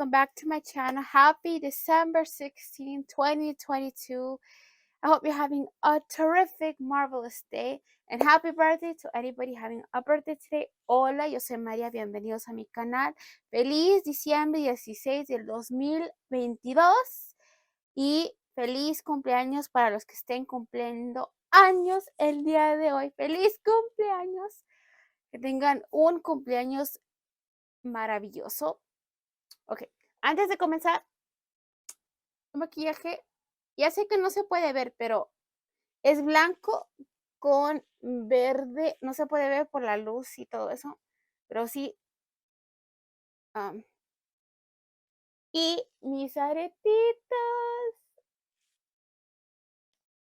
welcome back to my channel. Happy December 16, 2022. I hope you're having a terrific, marvelous day. And happy birthday to anybody having a birthday today. Hola, yo soy María, bienvenidos a mi canal. Feliz diciembre 16 del 2022. Y feliz cumpleaños para los que estén cumpliendo años el día de hoy. ¡Feliz cumpleaños! Que tengan un cumpleaños maravilloso. Ok, antes de comenzar, el maquillaje, ya sé que no se puede ver, pero es blanco con verde, no se puede ver por la luz y todo eso, pero sí. Y mis aretitos,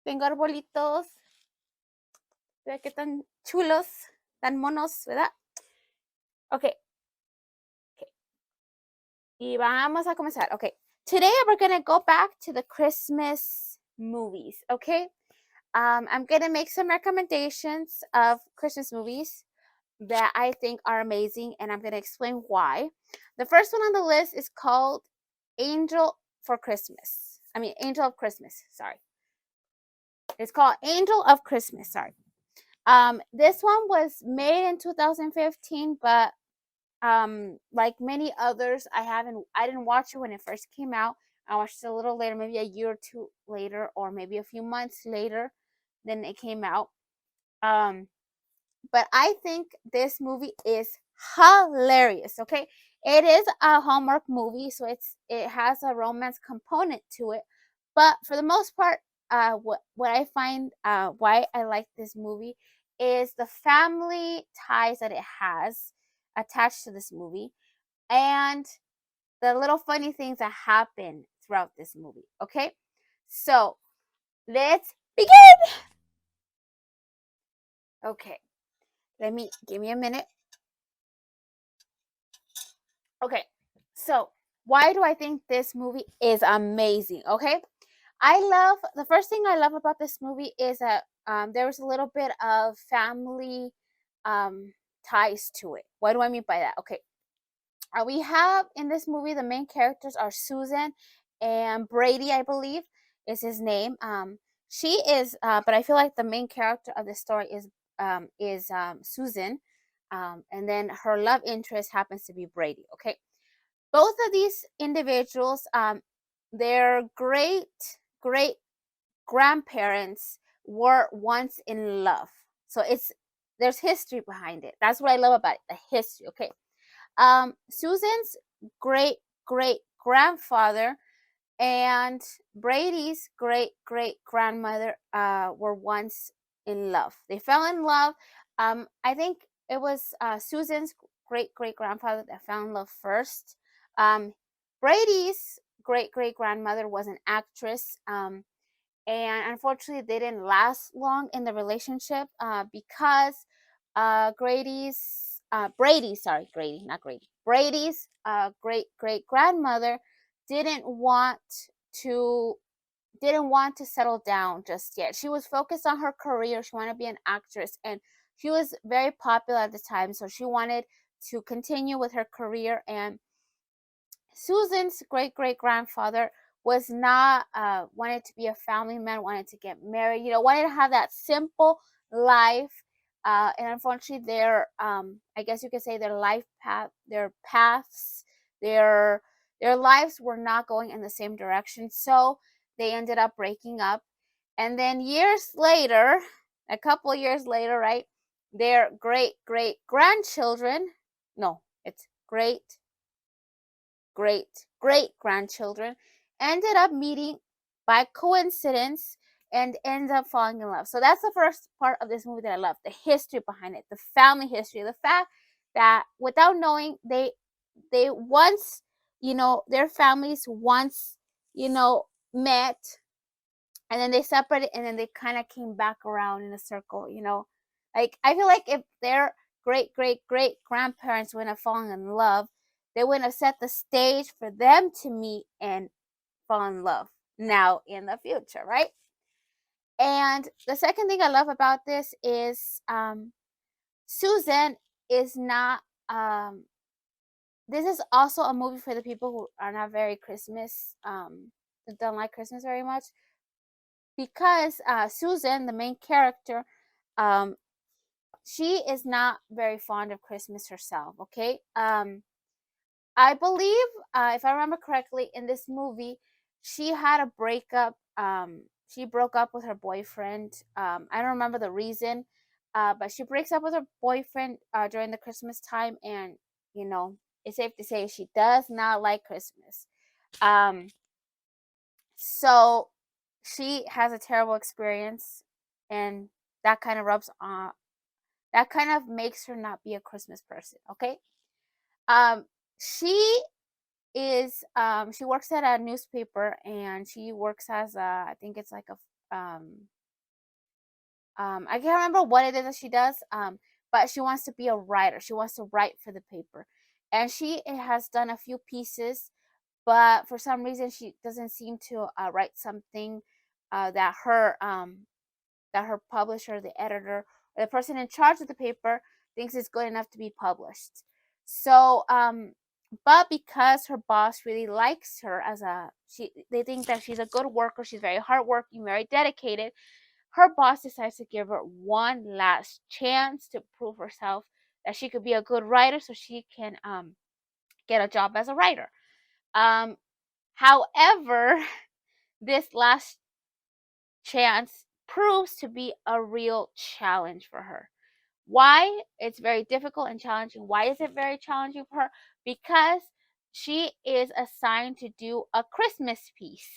tengo arbolitos, ¿verdad? Qué tan chulos, tan monos, ¿verdad? Ok, y vamos a comenzar. Okay, today we're gonna go back to the Christmas movies. Okay, I'm gonna make some recommendations of Christmas movies that I think are amazing, and I'm gonna explain why. The first one on the list is called Angel of Christmas. Sorry, it's called Angel of Christmas. Sorry. This one was made in 2015, but like many others, I didn't watch it when it first came out. I watched it a little later, maybe a year or two later, or maybe a few months later than it came out. But I think this movie is hilarious. Okay, it is a Hallmark movie, so it has a romance component to it, but for the most part, what I find why I like this movie is the family ties that it has attached to this movie, and the little funny things that happen throughout this movie. Okay, so let's begin. Okay, give me a minute. Okay, so why do I think this movie is amazing? Okay, the first thing I love about this movie is that there was a little bit of family ties to it. What do I mean by that? Okay, we have in this movie the main characters are Susan and Brady, I believe is his name. She is, but I feel like the main character of the story is Susan, and then her love interest happens to be Brady. Okay, both of these individuals, their great grandparents were once in love, so there's history behind it. That's what I love about it, the history. Okay, Susan's great grandfather and Brady's great grandmother were once in love. They fell in love. I think it was Susan's great grandfather that fell in love first. Brady's great grandmother was an actress, and unfortunately, they didn't last long in the relationship because Brady's great grandmother didn't want to settle down just yet. She was focused on her career. She wanted to be an actress, and she was very popular at the time, so she wanted to continue with her career. And Susan's great grandfather was not wanted to be a family man, wanted to get married, wanted to have that simple life. And unfortunately, I guess you could say their paths, their lives were not going in the same direction. So they ended up breaking up. And then years later, a couple of years later, right, their great grandchildren, no, it's great grandchildren, ended up meeting by coincidence and end up falling in love. So that's the first part of this movie that I love, the history behind it, the family history, the fact that without knowing, they once, their families once, met, and then they separated, and then they kind of came back around in a circle. Like, I feel like if their great grandparents wouldn't have fallen in love, they wouldn't have set the stage for them to meet and fall in love now in the future, right? And the second thing I love about this is Susan is not this is also a movie for the people who are not very Christmas, who don't like Christmas very much, because Susan, the main character, um, she is not very fond of Christmas herself. Okay, I believe, if I remember correctly, in this movie, she had a breakup. She broke up with her boyfriend. I don't remember the reason, but she breaks up with her boyfriend during the Christmas time, and you know, it's safe to say she does not like Christmas. Um, so she has a terrible experience, and that kind of rubs on. That kind of makes her not be a Christmas person. Okay. Um, she she works at a newspaper, and she works as a, I think it's like a I can't remember what it is that she does, but she wants to be a writer. She wants to write for the paper, and she has done a few pieces, but for some reason she doesn't seem to write something that her publisher, the editor, or the person in charge of the paper thinks is good enough to be published. So, but because her boss really likes her as they think that she's a good worker, she's very hardworking, very dedicated. Her boss decides to give her one last chance to prove herself that she could be a good writer, so she can get a job as a writer. Um, However, this last chance proves to be a real challenge for her. Why? It's very difficult and challenging. Why is it very challenging for her? Because she is assigned to do a Christmas piece.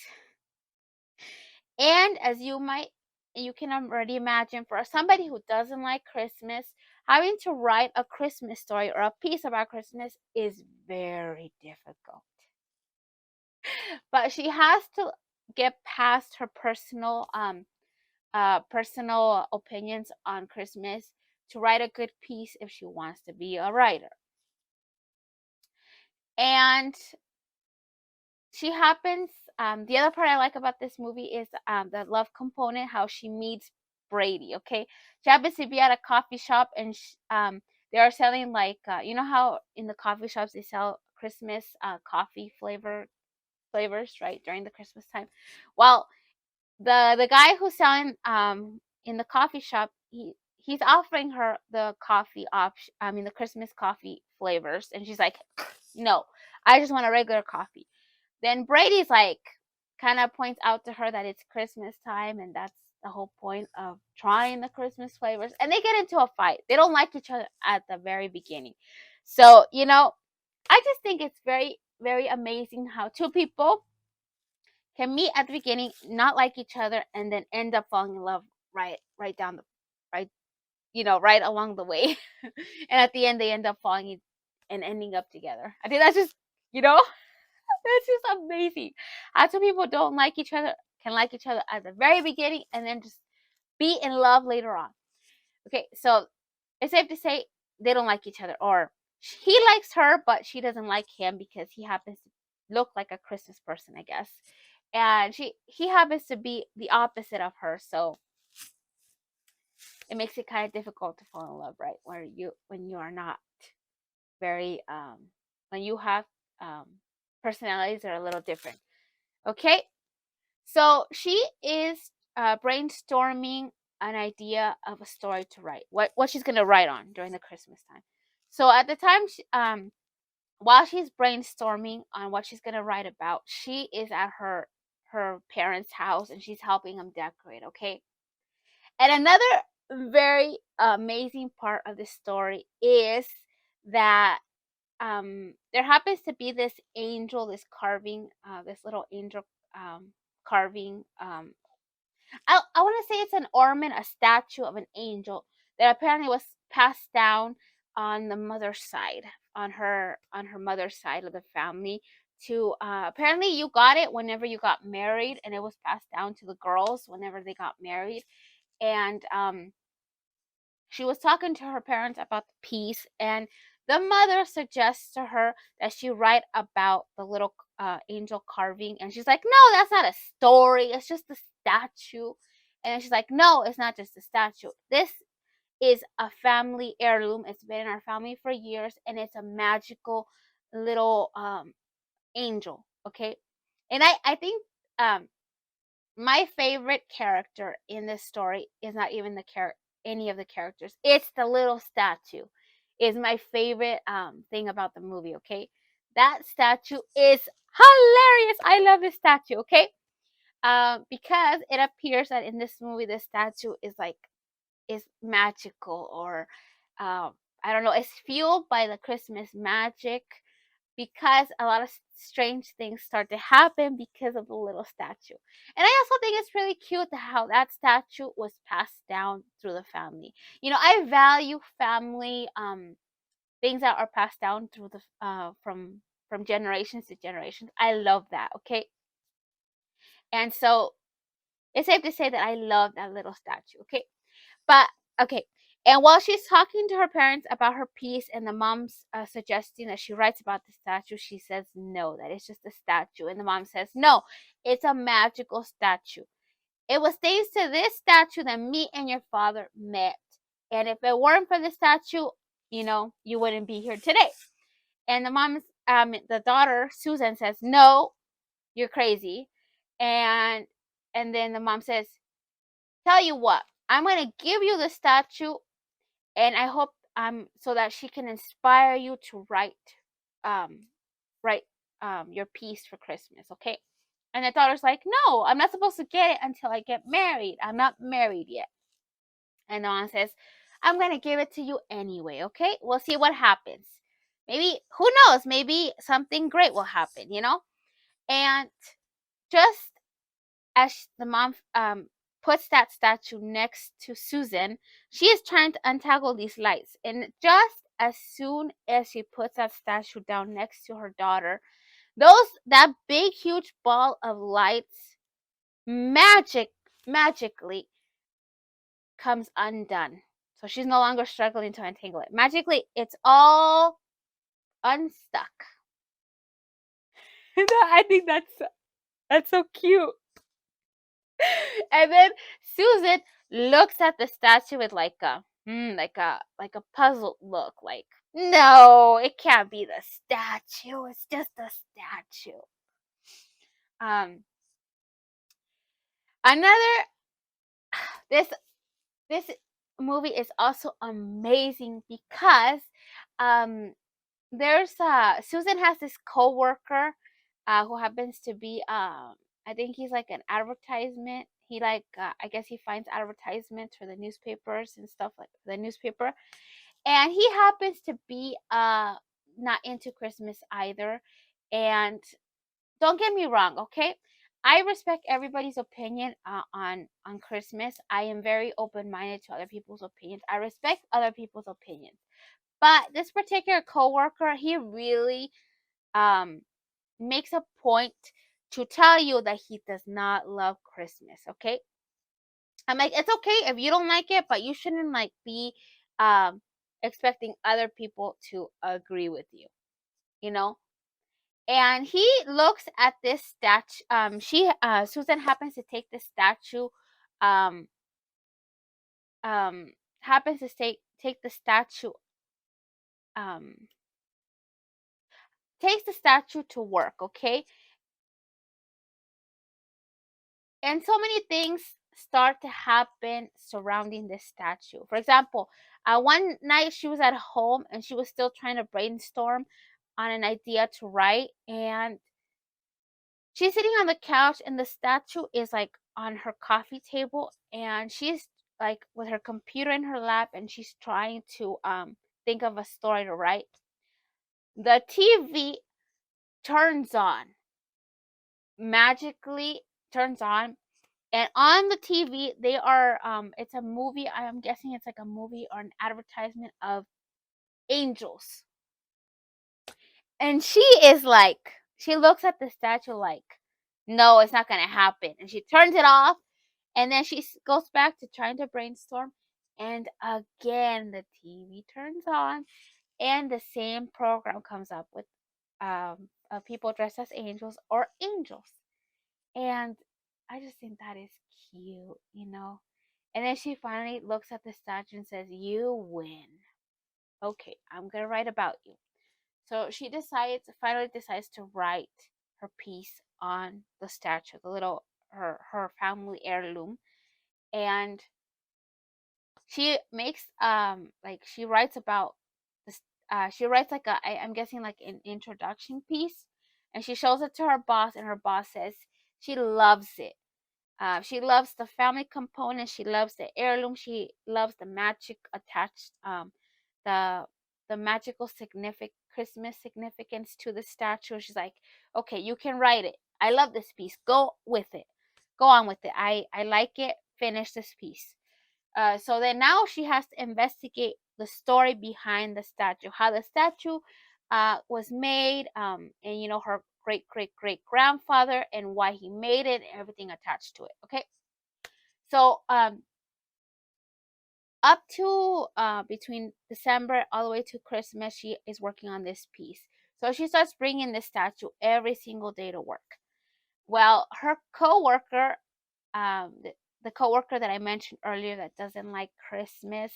And as you can already imagine, for somebody who doesn't like Christmas, having to write a Christmas story or a piece about Christmas is very difficult. But she has to get past her personal opinions on Christmas to write a good piece if she wants to be a writer. And she happens, the other part I like about this movie is the love component, how she meets Brady. Okay, she happens to be at a coffee shop, and they are selling, like, you know how in the coffee shops they sell Christmas coffee flavors, right, during the Christmas time. Well, the guy who's selling in the coffee shop, he's offering her the coffee option, I mean the Christmas coffee flavors, and she's like, no, I just want a regular coffee. Then Brady's like, kind of points out to her that it's Christmas time, and that's the whole point of trying the Christmas flavors. And they get into a fight. They don't like each other at the very beginning. So, I just think it's very, very amazing how two people can meet at the beginning, not like each other, and then end up falling in love right down the right, right along the way. And at the end they end up falling and ending up together. I think that's just, you know, that's just amazing. How two people don't like each other can like each other at the very beginning and then just be in love later on. Okay, so it's safe to say they don't like each other, or he likes her, but she doesn't like him because he happens to look like a Christmas person, I guess. And he happens to be the opposite of her, so it makes it kind of difficult to fall in love, right? When you are not very when you have um personalities that are a little different. Okay, so she is brainstorming an idea of a story to write. What she's gonna write on during the Christmas time. So at the time, while she's brainstorming on what she's gonna write about, she is at her parents' house, and she's helping them decorate. Okay, and another very amazing part of this story is that there happens to be this angel, this carving, this little angel carving. I want to say it's an ornament, a statue of an angel that apparently was passed down on the mother's side, on her mother's side of the family. To apparently you got it whenever you got married, and it was passed down to the girls whenever they got married. And she was talking to her parents about the piece, and the mother suggests to her that she write about the little angel carving. And she's like, no, that's not a story, it's just a statue. And she's like, no, it's not just a statue. This is a family heirloom. It's been in our family for years, and it's a magical little angel, okay? And I think um my favorite character in this story is not even any of the characters. It's the little statue. Is my favorite thing about the movie, okay? That statue is hilarious. I love this statue, okay? Because it appears that in this movie the statue is magical, or I don't know, it's fueled by the Christmas magic, because a lot of strange things start to happen because of the little statue. And I also think it's really cute how that statue was passed down through the family. I value family things that are passed down through the from generations to generations. I love that, okay? And so it's safe to say that I love that little statue, okay? But okay. And while she's talking to her parents about her piece, and the mom's suggesting that she writes about the statue, she says no, that it's just a statue. And the mom says, no, it's a magical statue. It was thanks to this statue that me and your father met. And if it weren't for the statue, you wouldn't be here today. And the daughter, Susan, says, no, you're crazy. And then the mom says, tell you what, I'm going to give you the statue, and I hope so that she can inspire you to um write your piece for Christmas, okay? And the daughter's like, no, I'm not supposed to get it until I get married. I'm not married yet. And the mom says, I'm going to give it to you anyway, okay? We'll see what happens. Maybe, who knows, maybe something great will happen, And just as the mom puts that statue next to Susan, she is trying to untangle these lights. And just as soon as she puts that statue down next to her daughter, that big huge ball of lights magically comes undone. So she's no longer struggling to untangle it. Magically, it's all unstuck. I think that's so cute. And then Susan looks at the statue with like a puzzled look, like, no, it can't be the statue. It's just a statue. Another this this movie is also amazing because there's Susan has this coworker who happens to be I think he's like an advertisement. He I guess he finds advertisements for the newspapers and stuff, like the newspaper. And he happens to be not into Christmas either. And don't get me wrong, okay? I respect everybody's opinion on Christmas. I am very open-minded to other people's opinions. I respect other people's opinions. But this particular coworker, he really makes a point to tell you that he does not love Christmas, okay? I'm like, it's okay if you don't like it, but you shouldn't be expecting other people to agree with you, you know? And he looks at this statue. Susan happens to take the statue, um, happens to take the statue, um, takes the statue to work, okay? And so many things start to happen surrounding this statue. For example, one night she was at home and she was still trying to brainstorm on an idea to write, and she's sitting on the couch and the statue is on her coffee table, and she's with her computer in her lap, and she's trying to think of a story to write. The TV turns on, magically turns on, and on the TV they are it's a movie. I'm guessing it's like a movie or an advertisement of angels. And she looks at the statue like, no, it's not gonna happen. And she turns it off, and then she goes back to trying to brainstorm. And again, the TV turns on, and the same program comes up with people dressed as angels or angels. And I just think that is cute. And then she finally looks at the statue and says, you win. Okay, I'm gonna write about you. So she finally decides to write her piece on the statue, the little her family heirloom, and she makes like she writes about this. She writes like I'm guessing like an introduction piece, and she shows it to her boss, and her boss says she loves it. She loves the family component. She loves the heirloom. She loves the magic attached, the magical Christmas significance to the statue. She's like, okay, you can write it. I love this piece. Go with it. Go on with it. I like it. Finish this piece. So then now she has to investigate the story behind the statue, how the statue was made, and her great great great grandfather and why he made it, and everything attached to it. Okay, so up to between December all the way to Christmas, she is working on this piece. So she starts bringing this statue every single day to work. Well, her coworker, the coworker that I mentioned earlier that doesn't like Christmas,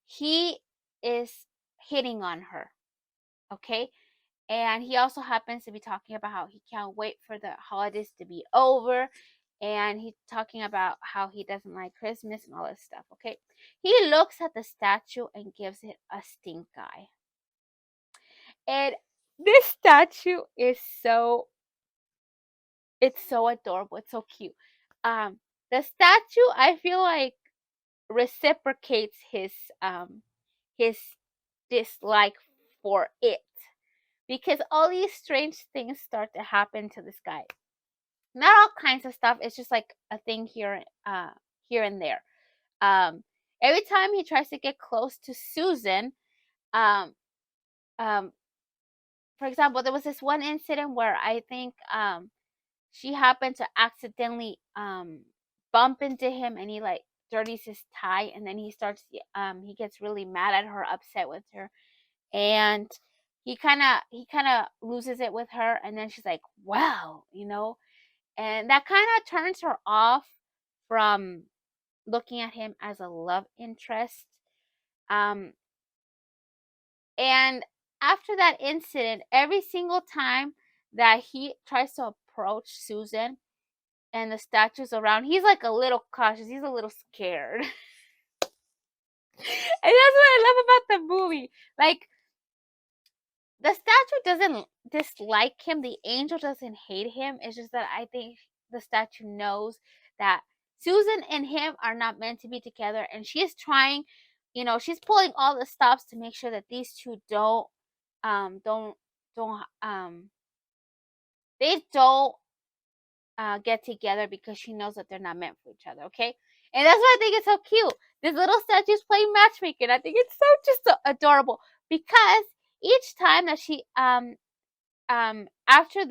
he is hitting on her. Okay, and he also happens to be talking about how he can't wait for the holidays to be over, and he's talking about how he doesn't like Christmas and all this stuff. Okay, he looks at the statue and gives it a stink eye, and this statue is it's so adorable, it's so cute. The statue, I feel like, reciprocates his dislike for it, because all these strange things start to happen to this guy. Not all kinds of stuff, it's just like a thing here and there. Every time he tries to get close to Susan, um um for example, there was this one incident where I think she happened to accidentally bump into him, and he like dirties his tie, and then he gets really mad at her, upset with her, and he kind of loses it with her, and then she's like, wow, and that kind of turns her off from looking at him as a love interest. um and after that incident, every single time that he tries to approach Susan and the statues around, he's like a little cautious, he's a little scared. And that's what I love about the movie. Like, the statue doesn't dislike him, the angel doesn't hate him. It's just that I think the statue knows that Susan and him are not meant to be together, and she's trying, she's pulling all the stops to make sure that these two um don't don't they don't get together, because she knows that they're not meant for each other. Okay, and that's why I think it's so cute. This little statue's playing matchmaking. I think it's so adorable, because each time that she after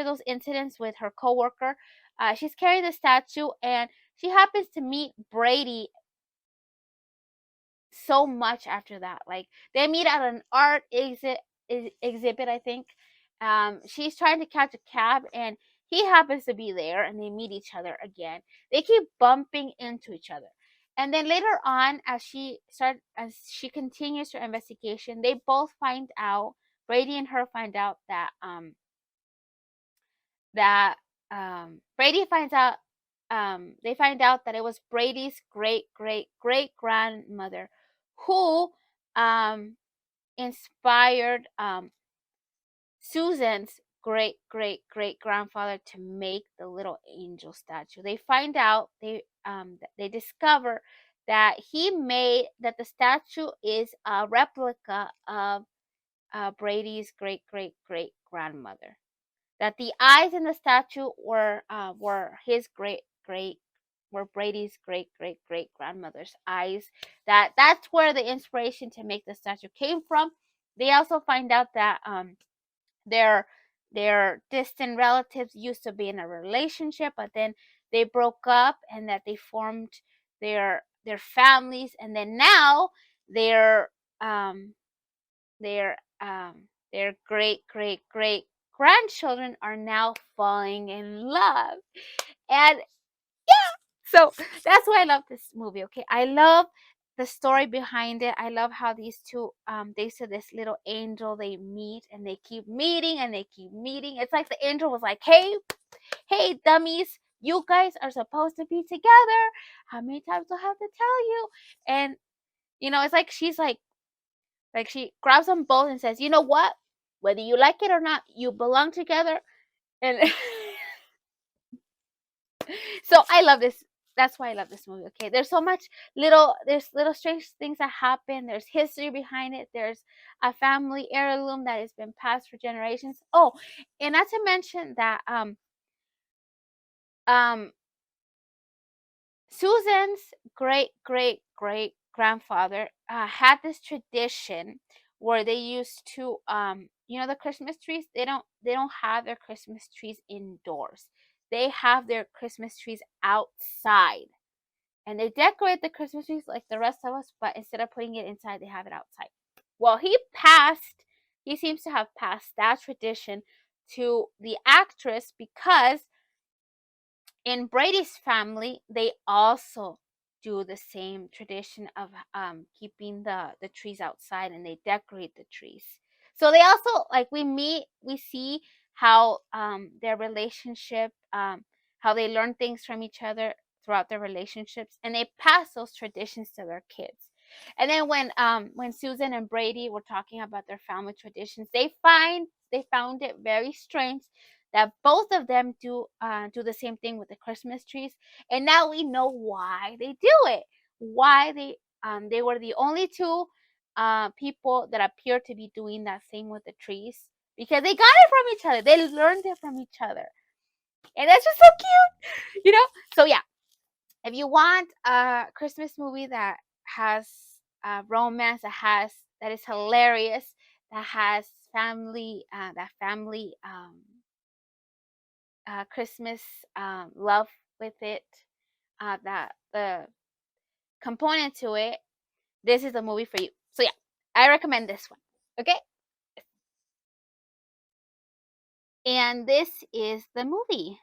those incidents with her coworker, she's carrying the statue, and she happens to meet Brady so much after that. Like, they meet at an art exhibit, I think. She's trying to catch a cab, and he happens to be there, and they meet each other again. They keep bumping into each other. And then later on, as she continues her investigation, they both find out, Brady and her find out that Brady finds out they find out that it was Brady's great great great grandmother who inspired Susan's great great great grandfather to make the little angel statue. They find out they discover that the statue is a replica of Brady's great great great grandmother, that the eyes in the statue were his were Brady's great great great grandmother's eyes. That's where the inspiration to make the statue came from. They also find out that their distant relatives used to be in a relationship, but then they broke up, and that they formed their families, and then now their um their their great great great grandchildren are now falling in love. And yeah, so that's why I love this movie. Okay, I love the story behind it. I love how these two, they said this little angel, they meet and they keep meeting and they keep meeting. It's like the angel was like, hey, dummies, you guys are supposed to be together. How many times do I have to tell you? And, it's like she's like she grabs them both and says, you know what? Whether you like it or not, you belong together. And so I love this. That's why I love this movie. Okay, there's so much there's little strange things that happen. There's history behind it. There's a family heirloom that has been passed for generations. Oh, and not to mention that um Susan's great grandfather had this tradition where they used to the Christmas trees, they don't have their Christmas trees indoors. They have their Christmas trees outside. And they decorate the Christmas trees like the rest of us, but instead of putting it inside, they have it outside. Well, he seems to have passed that tradition to the actress because in Brady's family, they also do the same tradition of keeping the trees outside, and they decorate the trees. So they also, like, we see how their relationship, how they learn things from each other throughout their relationships, and they pass those traditions to their kids. And then when Susan and Brady were talking about their family traditions, they found it very strange that both of them do the same thing with the Christmas trees, and now we know why they do it. Why they were the only two people that appear to be doing that same with the trees, because they got it from each other. They learned it from each other, and that's just so cute. So yeah, if you want a Christmas movie that has romance, that is hilarious, that has family Christmas love with it, that the component to it, this is a movie for you. So yeah, I recommend this one. Okay, and this is the movie.